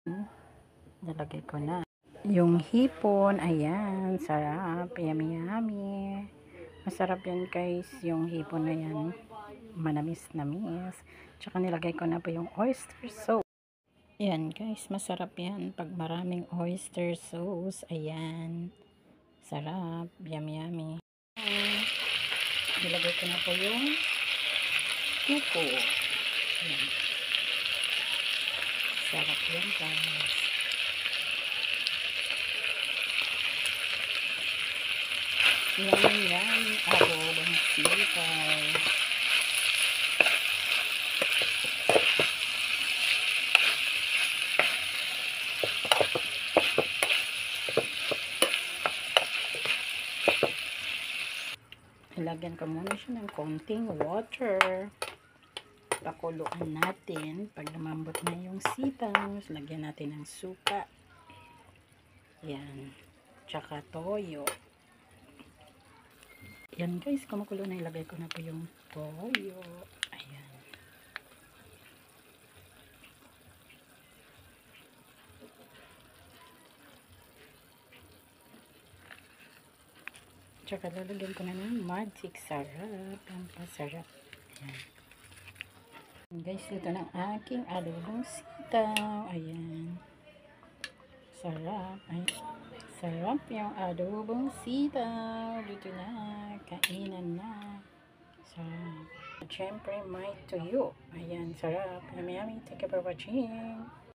Nalagay ko na yung hipon. Ayan, sarap, yummy yummy. Masarap yan guys, yung hipon na yan, manamis-namis. Tsaka nilagay ko na po yung oyster sauce. Ayan guys, masarap yan pag maraming oyster sauce. Ayan, sarap, yummy yummy. Nilagay ko na po yung tuko. Ayan, sarap yan guys. Yan, adobong sitaw. Ilagyan ko muna siya ng konting water. Pakuluan natin. Pag lumambot na yung sitaw, lagyan natin ng suka. Yan. Tsaka toyo. Yan guys, kumukulo na, ilagay ko na po yung toyo. Ayan. Tsaka lalagyan ko na ng magic sarap. Ang pasarap. Ayan. Guys, ito na ang aking adobong sitaw. Ayan. Sarap. Ayan. Sarap yung adobong sitaw. Dito na. Kainan na. Sarap. At syempre, may tuyo. Ayan, sarap. Yummy yummy. Thank you for watching.